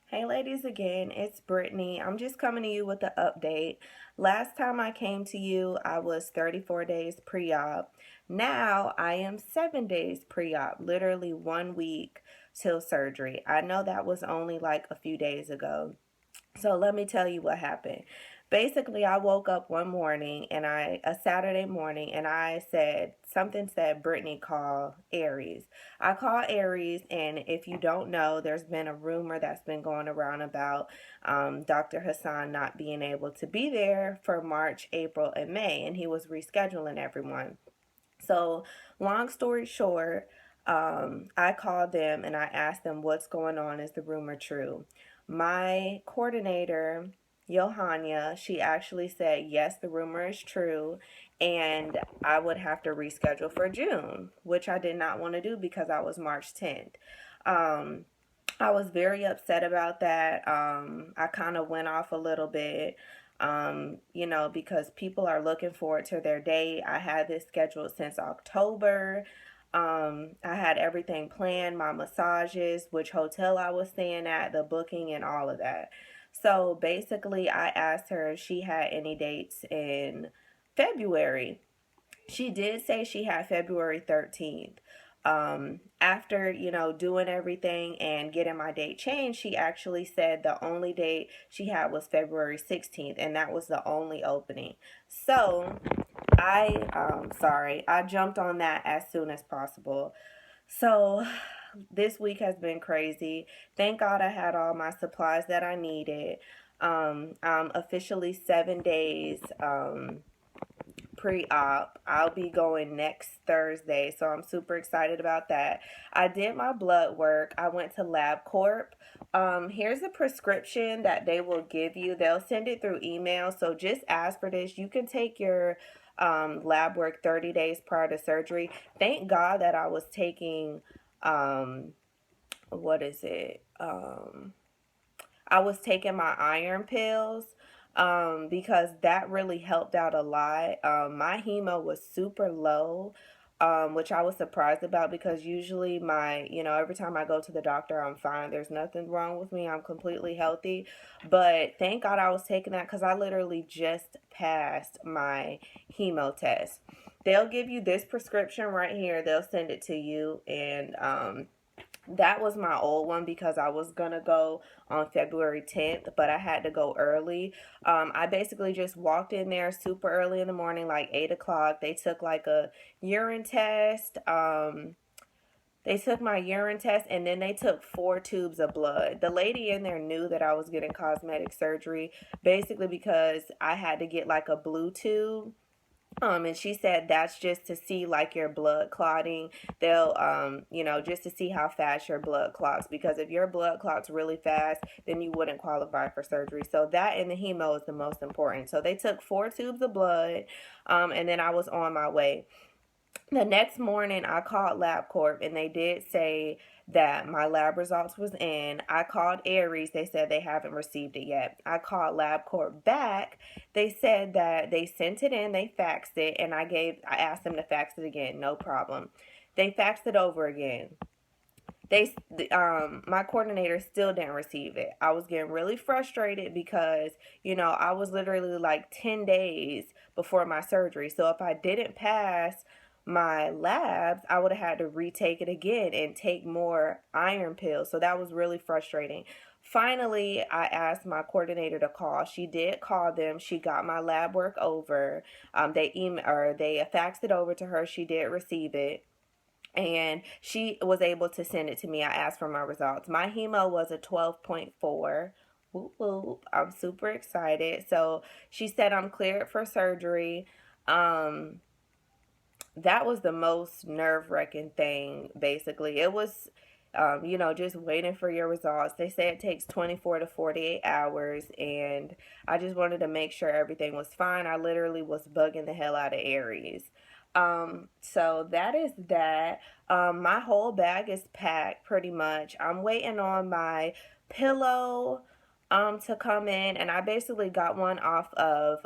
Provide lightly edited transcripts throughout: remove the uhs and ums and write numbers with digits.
Hey ladies again, it's Brittany. I'm just coming to you with an update. Last time I came to you, I was 34 days pre-op. Now I am 7 days pre-op, literally 1 week till surgery. I know that was only like a few days ago. So let me tell you what happened. Basically, I woke up one morning and a Saturday morning, and I said, something said, Brittany, call Aries. I call Aries, and if you don't know, there's been a rumor that's been going around about Dr. Hasan not being able to be there for March, April, and May, and he was rescheduling everyone. So, long story short, I called them and I asked them what's going on. Is the rumor true? My coordinator, Johanna, she actually said yes, the rumor is true, and I would have to reschedule for June, which I did not want to do because I was March 10th. Um, I was very upset about that. I kind of went off a little bit, because people are looking forward to their date. I had this scheduled since October. I had everything planned, my massages, which hotel I was staying at, the booking, and all of that. So basically, I asked her if she had any dates in February. She did say she had February 13th. After, doing everything and getting my date changed, she actually said the only date she had was February 16th, and that was the only opening. So I jumped on that as soon as possible. So this week has been crazy. Thank God I had all my supplies that I needed. I'm officially 7 days. Pre-op. I'll be going next Thursday, so I'm super excited about that. I did my blood work. I went to LabCorp. Here's a prescription that they will give you. They'll send it through email, so just ask for this. You can take your lab work 30 days prior to surgery. Thank God that I was taking what is it? I was taking my iron pills because that really helped out a lot. My hemo was super low, which I was surprised about because usually every time I go to the doctor, I'm fine. There's nothing wrong with me. I'm completely healthy. But thank God I was taking that because I literally just passed my hemo test. They'll give you this prescription right here. They'll send it to you, and that was my old one because I was gonna go on February 10th, but I had to go early. I basically just walked in there super early in the morning, like 8 o'clock. They took like a urine test. They took my urine test and then they took 4 tubes of blood. The lady in there knew that I was getting cosmetic surgery basically because I had to get like a blue tube, and she said that's just to see like your blood clotting. They'll, just to see how fast your blood clots. Because if your blood clots really fast, then you wouldn't qualify for surgery. So that and the hemo is the most important. So they took 4 tubes of blood, and then I was on my way. The next morning I called LabCorp and they did say that my lab results was in. I called Aries. They said they haven't received it yet. I called LabCorp back. They said that they sent it in, they faxed it, and I asked them to fax it again. No problem. They faxed it over again. My coordinator still didn't receive it. I was getting really frustrated because I was literally like 10 days before my surgery. So if I didn't pass my labs, I would have had to retake it again and take more iron pills. So that was really frustrating. Finally, I asked my coordinator to call. She did call them. She got my lab work over. They faxed it over to her. She did receive it, and she was able to send it to me. I asked for my results. My hemo was a 12.4. Whoop, whoop. I'm super excited. So she said I'm cleared for surgery. Um, that was the most nerve wracking thing, basically. It was, just waiting for your results. They say it takes 24 to 48 hours, and I just wanted to make sure everything was fine. I literally was bugging the hell out of Aries. So that is that. My whole bag is packed pretty much. I'm waiting on my pillow to come in, and I basically got one off of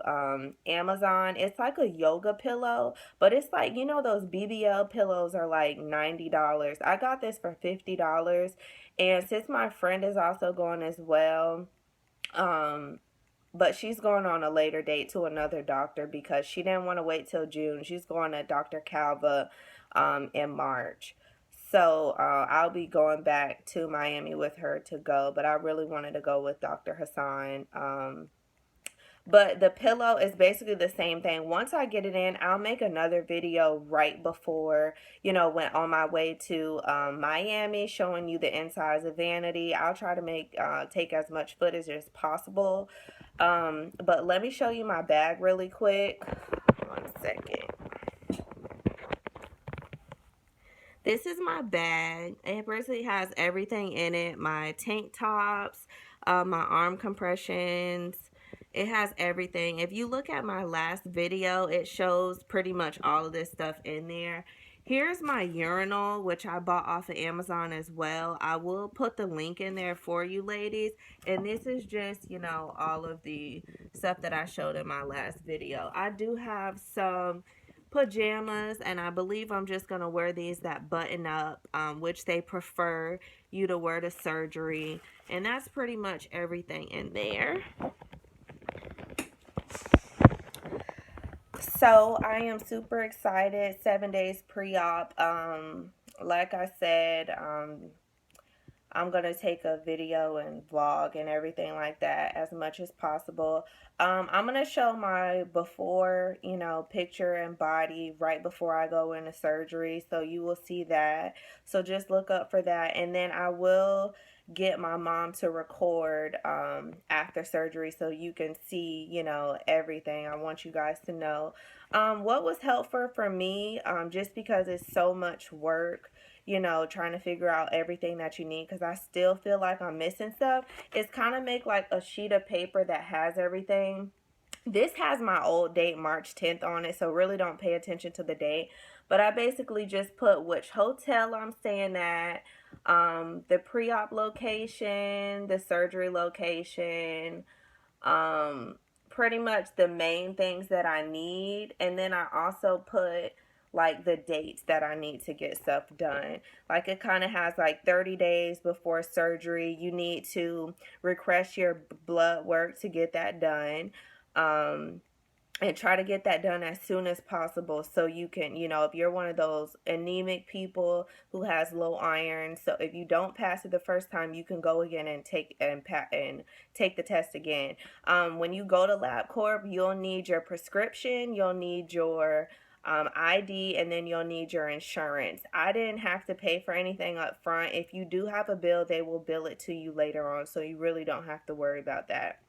Amazon. It's like a yoga pillow, but it's like, those BBL pillows are like $90. I got this for $50, And since my friend is also going as well, um, but she's going on a later date to another doctor because she didn't want to wait till June. She's going to Dr. Calva in March. So I'll be going back to Miami with her to go, but I really wanted to go with Dr. Hasan. But the pillow is basically the same thing. Once I get it in, I'll make another video right before, when on my way to Miami, showing you the insides of Vanity. I'll try to take as much footage as possible. But let me show you my bag really quick. 1 second. This is my bag. It basically has everything in it. My tank tops, my arm compressions. It has everything. If you look at my last video, it shows pretty much all of this stuff in there. Here's my urinal, which I bought off of Amazon as well. I will put the link in there for you ladies. And this is just, all of the stuff that I showed in my last video. I do have some pajamas, and I believe I'm just going to wear these that button up, which they prefer you to wear to surgery. And that's pretty much everything in there. So I am super excited. 7 days pre-op. Like I said, I'm going to take a video and vlog and everything like that as much as possible. I'm going to show my before, picture and body right before I go into surgery. So you will see that. So just look up for that. And then I will get my mom to record after surgery so you can see, everything. I want you guys to know. What was helpful for me, just because it's so much work, trying to figure out everything that you need, because I still feel like I'm missing stuff, is kind of make like a sheet of paper that has everything. This has my old date, March 10th, on it, so really don't pay attention to the date. But I basically just put which hotel I'm staying at, the pre-op location, the surgery location, pretty much the main things that I need. And then I also put like the dates that I need to get stuff done. Like it kind of has like 30 days before surgery. You need to request your blood work to get that done. And try to get that done as soon as possible so you can, if you're one of those anemic people who has low iron, so if you don't pass it the first time, you can go again and take the test again. When you go to LabCorp, you'll need your prescription, you'll need your ID, and then you'll need your insurance. I didn't have to pay for anything up front. If you do have a bill, they will bill it to you later on, so you really don't have to worry about that.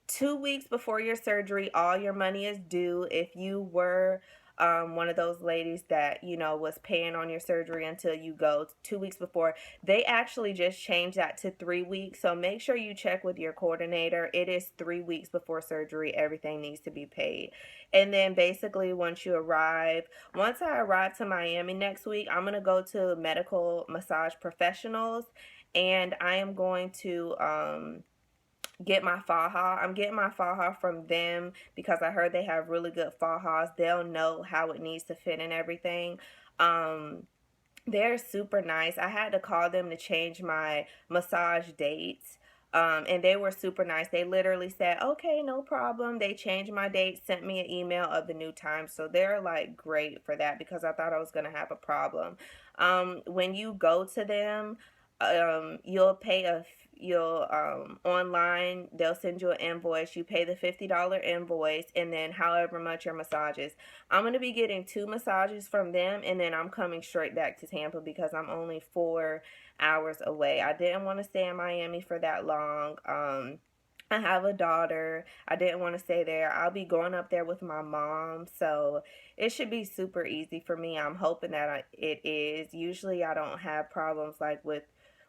2 weeks before your surgery, all your money is due. If you were one of those ladies that, was paying on your surgery until you go 2 weeks before, they actually just changed that to 3 weeks. So make sure you check with your coordinator. It is 3 weeks before surgery. Everything needs to be paid. And then basically once I arrive to Miami next week, I'm going to go to medical massage professionals, and I am going to get my faja. I'm getting my faja from them because I heard they have really good fajas. They'll know how it needs to fit and everything. They're super nice. I had to call them to change my massage dates. And they were super nice. They literally said, okay, no problem. They changed my date, sent me an email of the new time. So they're like great for that because I thought I was going to have a problem. When you go to them, you'll pay online, they'll send you an invoice. You pay the $50 invoice, and then however much your massage is. I'm going to be getting 2 massages from them, and then I'm coming straight back to Tampa because I'm only 4 hours away. I didn't want to stay in Miami for that long. I have a daughter. I didn't want to stay there. I'll be going up there with my mom, so it should be super easy for me. I'm hoping that it is. Usually I don't have problems like with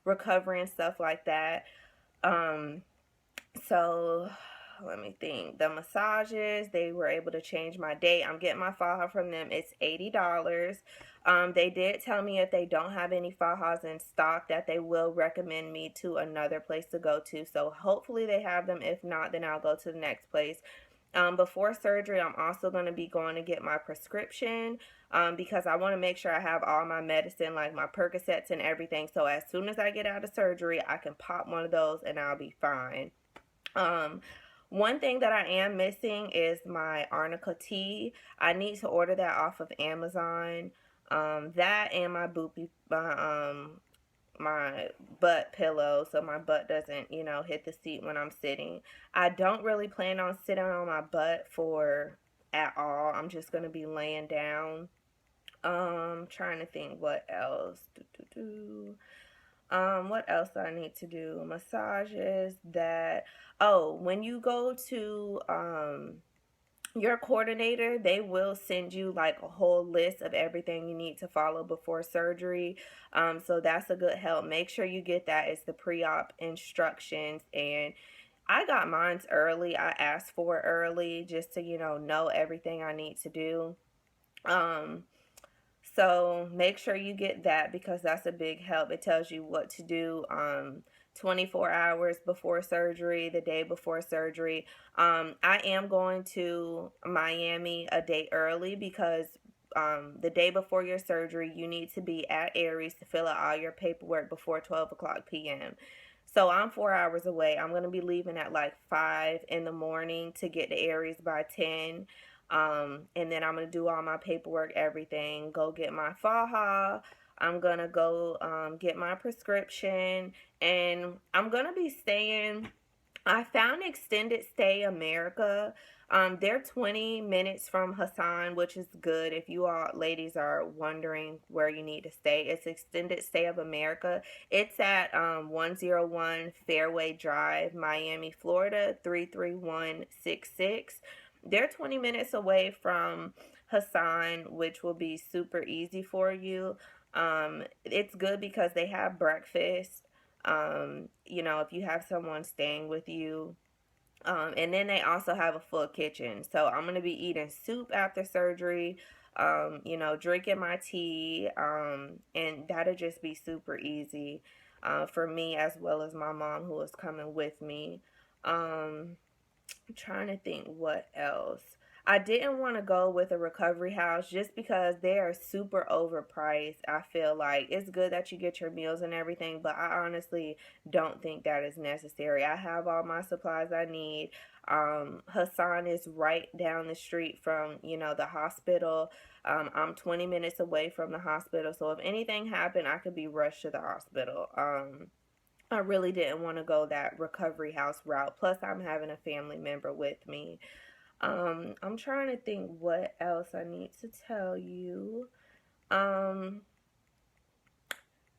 recovery and stuff like that. So let me think. The massages, they were able to change my date. I'm getting my faja from them. It's $80. They did tell me if they don't have any fajas in stock that they will recommend me to another place to go to. So hopefully they have them. If not, then I'll go to the next place. Before surgery, I'm also going to be going to get my prescription, because I want to make sure I have all my medicine, like my Percocets and everything. So as soon as I get out of surgery, I can pop one of those and I'll be fine. Um, One thing that I am missing is my arnica tea. I need to order that off of Amazon. That and my my butt pillow so my butt doesn't, hit the seat when I'm sitting. I don't really plan on sitting on my butt for at all. I'm just gonna be laying down. Trying to think what else. What else do I need to do? Massages that. Oh, when you go to your coordinator, they will send you like a whole list of everything you need to follow before surgery. So that's a good help. Make sure you get that. It's the pre-op instructions, and I got mine's early. I asked for it early just to, know everything I need to do. Um, so make sure you get that because that's a big help. It tells you what to do 24 hours before surgery, the day before surgery. I am going to Miami a day early because the day before your surgery, you need to be at Aries to fill out all your paperwork before 12 o'clock p.m. So I'm 4 hours away. I'm going to be leaving at like 5 in the morning to get to Aries by 10. And then I'm gonna do all my paperwork, everything. Go get my faja. I'm gonna go get my prescription, and I'm gonna be staying. I found Extended Stay America. They're 20 minutes from Hasan, which is good if you all ladies are wondering where you need to stay. It's Extended Stay of America. It's at 101 Fairway Drive, Miami, Florida 33166. They're 20 minutes away from Hasan, which will be super easy for you. It's good because they have breakfast. If you have someone staying with you. And then they also have a full kitchen. So I'm going to be eating soup after surgery, drinking my tea, and that'll just be super easy for me as well as my mom who is coming with me. Um, I'm trying to think what else. I didn't want to go with a recovery house just because they are super overpriced. I feel like it's good that you get your meals and everything, but I honestly don't think that is necessary. I have all my supplies I need. Hasan is right down the street from, the hospital. I'm 20 minutes away from the hospital, so if anything happened, I could be rushed to the hospital. I really didn't want to go that recovery house route. Plus, I'm having a family member with me. I'm trying to think what else I need to tell you. Um,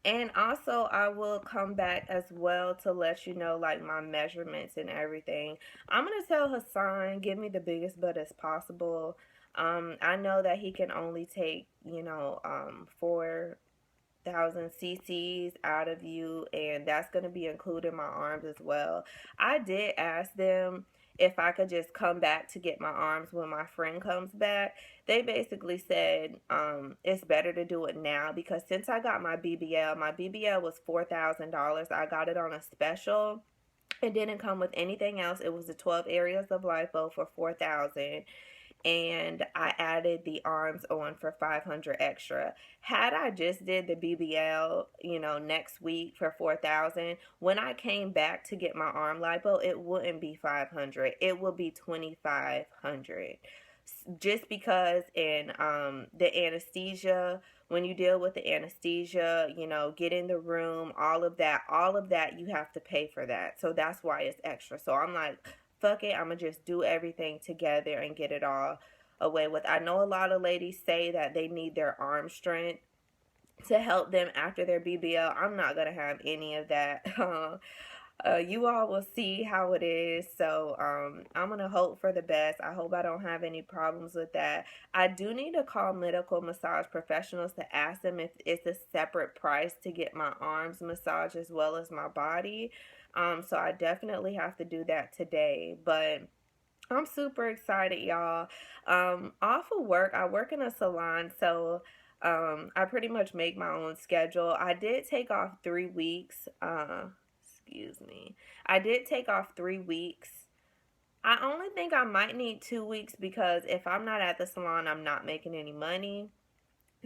and also, I will come back as well to let you know, like, my measurements and everything. I'm going to tell Hasan, give me the biggest butt as possible. I know that he can only take, 4,000 cc's out of you, and that's going to be including my arms as well. I did ask them if I could just come back to get my arms when my friend comes back. They basically said it's better to do it now because since I got my BBL was $4,000. I got it on a special. It didn't come with anything else. It was the 12 areas of lipo for 4,000, and I added the arms on for 500 extra. Had I just did the BBL, next week for 4,000, when I came back to get my arm lipo, it wouldn't be 500. It would be 2,500. Just because in the anesthesia, when you deal with the anesthesia, get in the room, all of that you have to pay for that. So that's why it's extra. So I'm like, fuck it, I'm gonna just do everything together and get it all away with. I know a lot of ladies say that they need their arm strength to help them after their BBL. I'm not gonna have any of that. You all will see how it is. So I'm gonna hope for the best. I hope I don't have any problems with that. I do need to call medical massage professionals to ask them if it's a separate price to get my arms massaged as well as my body. So I definitely have to do that today. But I'm super excited, y'all. Off of work, I work in a salon, so I pretty much make my own schedule. I did take off 3 weeks. Excuse me. I did take off 3 weeks I only think I might need 2 weeks because if I'm not at the salon, I'm not making any money.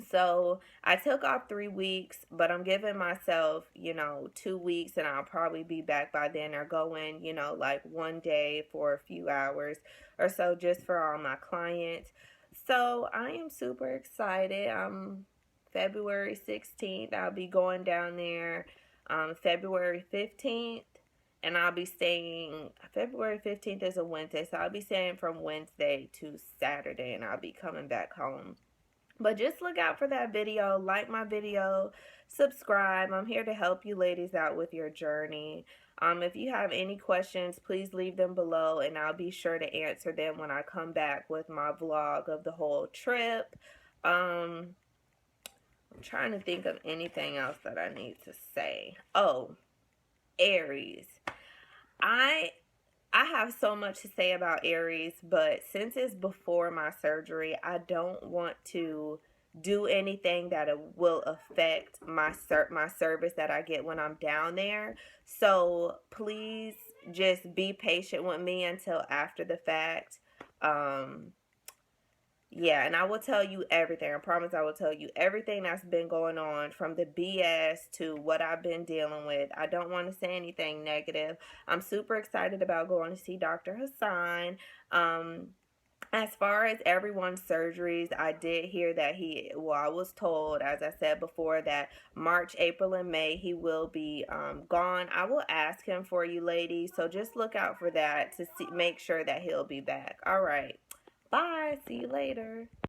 So I took off 3 weeks, but I'm giving myself, 2 weeks, and I'll probably be back by then or go in, like one day for a few hours or so just for all my clients. So I am super excited. February 16th, I'll be going down there February 15th. And I'll be staying, February 15th is a Wednesday, so I'll be staying from Wednesday to Saturday, and I'll be coming back home. But just look out for that video, like my video, subscribe. I'm here to help you ladies out with your journey. If you have any questions, please leave them below and I'll be sure to answer them when I come back with my vlog of the whole trip. I'm trying to think of anything else that I need to say. Oh, Aries. I I have so much to say about Aries, but since it's before my surgery, I don't want to do anything that will affect my service that I get when I'm down there. So please just be patient with me until after the fact. Um, yeah, and I will tell you everything. I promise I will tell you everything that's been going on from the BS to what I've been dealing with. I don't want to say anything negative. I'm super excited about going to see Dr. Hasan. Um, as far as everyone's surgeries, I did hear that I was told, as I said before, that March, April, and May he will be gone. I will ask him for you ladies, so just look out for that to make sure that he'll be back. All right. Bye. See you later.